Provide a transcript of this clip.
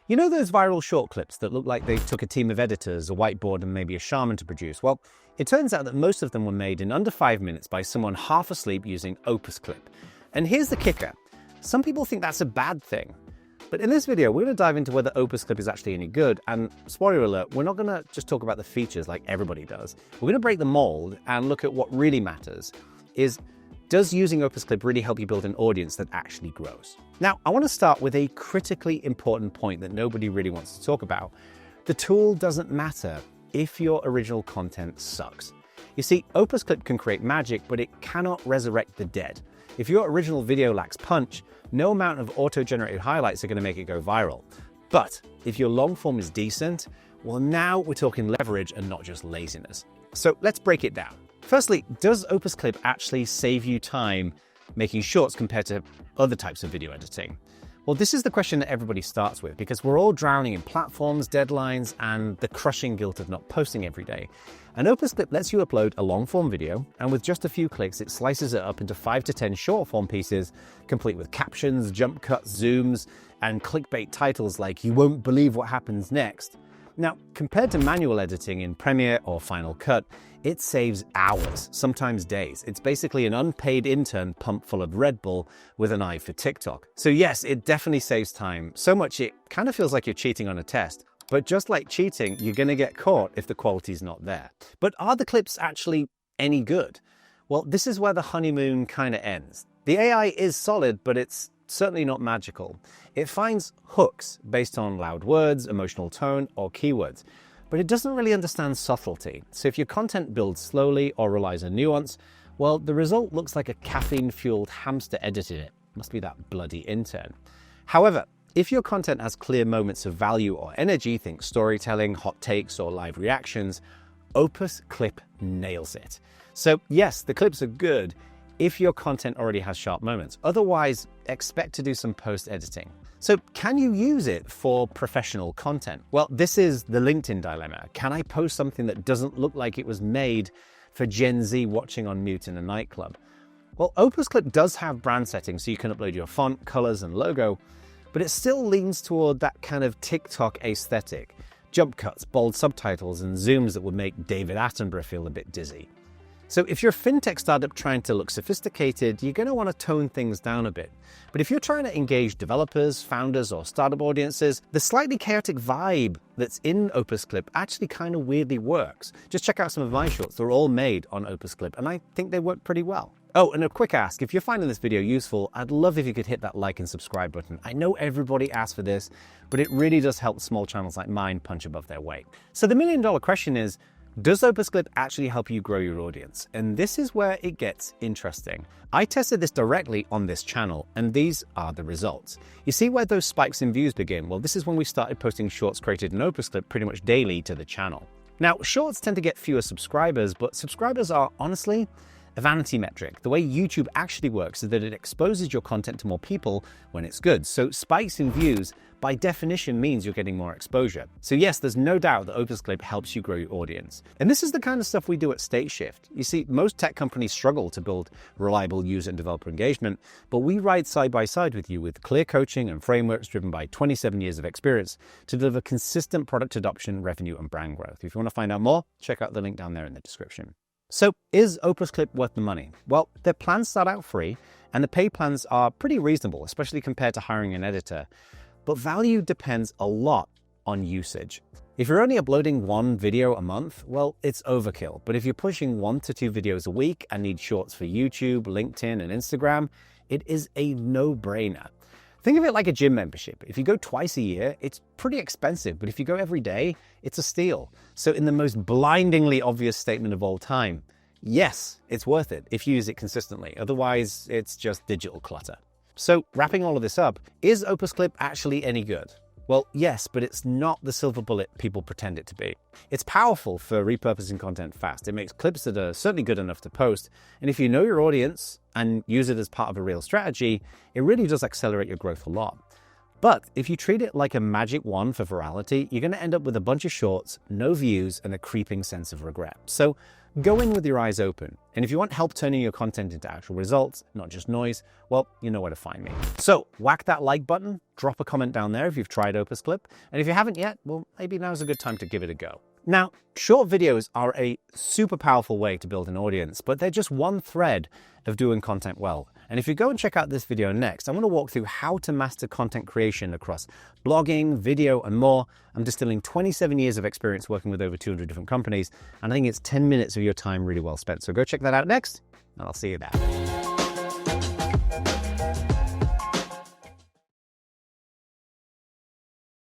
You know those viral short clips that look like they took a team of editors, a whiteboard, and maybe a shaman to produce? Well, it turns out that most of them were made in under 5 minutes by someone half asleep using OpusClip. And here's the kicker. Some people think that's a bad thing. But in this video, we're going to dive into whether OpusClip is actually any good. And spoiler alert, we're not going to just talk about the features like everybody does. We're going to break the mold and look at what really matters is, does using OpusClip really help you build an audience that actually grows? Now, I want to start with a critically important point that nobody really wants to talk about. The tool doesn't matter if your original content sucks. You see, OpusClip can create magic, but it cannot resurrect the dead. If your original video lacks punch, no amount of auto-generated highlights are going to make it go viral. But if your long form is decent, well, now we're talking leverage and not just laziness. So let's break it down. Firstly, does OpusClip actually save you time making shorts compared to other types of video editing? Well, this is the question that everybody starts with because we're all drowning in platforms, deadlines, and the crushing guilt of not posting every day. And OpusClip lets you upload a long-form video, and with just a few clicks, it slices it up into 5 to 10 short-form pieces, complete with captions, jump cuts, zooms, and clickbait titles like "You won't believe what happens next." Now, compared to manual editing in Premiere or Final Cut, it saves hours, sometimes days. It's basically an unpaid intern pumped full of Red Bull with an eye for TikTok. So yes, it definitely saves time. So much it kind of feels like you're cheating on a test. But just like cheating, you're going to get caught if the quality's not there. But are the clips actually any good? Well, this is where the honeymoon kind of ends. The AI is solid, but it's certainly not magical. It finds hooks based on loud words, emotional tone, or keywords, but it doesn't really understand subtlety. So if your content builds slowly or relies on nuance, well, the result looks like a caffeine-fueled hamster edited it. Must be that bloody intern. However, if your content has clear moments of value or energy, think storytelling, hot takes, or live reactions, OpusClip nails it. So yes, the clips are good if your content already has sharp moments. Otherwise, expect to do some post-editing. So can you use it for professional content? Well, this is the LinkedIn dilemma. Can I post something that doesn't look like it was made for Gen Z watching on mute in a nightclub? Well, OpusClip does have brand settings, so you can upload your font, colors, and logo, but it still leans toward that kind of TikTok aesthetic. Jump cuts, bold subtitles, and zooms that would make David Attenborough feel a bit dizzy. So if you're a fintech startup trying to look sophisticated, you're going to want to tone things down a bit. But if you're trying to engage developers, founders, or startup audiences, the slightly chaotic vibe that's in OpusClip actually kind of weirdly works. Just check out some of my shorts. They're all made on OpusClip, and I think they work pretty well. Oh, and a quick ask, if you're finding this video useful, I'd love if you could hit that like and subscribe button. I know everybody asks for this, but it really does help small channels like mine punch above their weight. So the million-dollar question is, does OpusClip actually help you grow your audience? And this is where it gets interesting. I tested this directly on this channel, and these are the results. You see where those spikes in views begin? Well, this is when we started posting shorts created in OpusClip pretty much daily to the channel. Now, shorts tend to get fewer subscribers, but subscribers are honestly a vanity metric. The way YouTube actually works is that it exposes your content to more people when it's good. So spikes in views, by definition, means you're getting more exposure. So yes, there's no doubt that OpusClip helps you grow your audience. And this is the kind of stuff we do at Stateshift. You see, most tech companies struggle to build reliable user and developer engagement, but we ride side by side with you with clear coaching and frameworks driven by 27 years of experience to deliver consistent product adoption, revenue, and brand growth. If you want to find out more, check out the link down there in the description. So is OpusClip worth the money? Well, their plans start out free, and the paid plans are pretty reasonable, especially compared to hiring an editor. But value depends a lot on usage. If you're only uploading one video a month, well, it's overkill. But if you're pushing 1 to 2 videos a week and need shorts for YouTube, LinkedIn, and Instagram, it is a no-brainer. Think of it like a gym membership. If you go twice a year, it's pretty expensive, but if you go every day, it's a steal. So in the most blindingly obvious statement of all time, yes, it's worth it if you use it consistently. Otherwise, it's just digital clutter. So wrapping all of this up, is OpusClip actually any good? Well, yes, but it's not the silver bullet people pretend it to be. It's powerful for repurposing content fast. It makes clips that are certainly good enough to post. And if you know your audience and use it as part of a real strategy, it really does accelerate your growth a lot. But if you treat it like a magic wand for virality, you're going to end up with a bunch of shorts, no views, and a creeping sense of regret. So go in with your eyes open. And if you want help turning your content into actual results, not just noise, well, you know where to find me. So whack that like button, drop a comment down there if you've tried OpusClip. And if you haven't yet, well, maybe now's a good time to give it a go. Now, short videos are a super powerful way to build an audience, but they're just one thread of doing content well. And if you go and check out this video next, I'm going to walk through how to master content creation across blogging, video, and more. I'm distilling 27 years of experience working with over 200 different companies, and I think it's 10 minutes of your time really well spent. So go check that out next, and I'll see you there.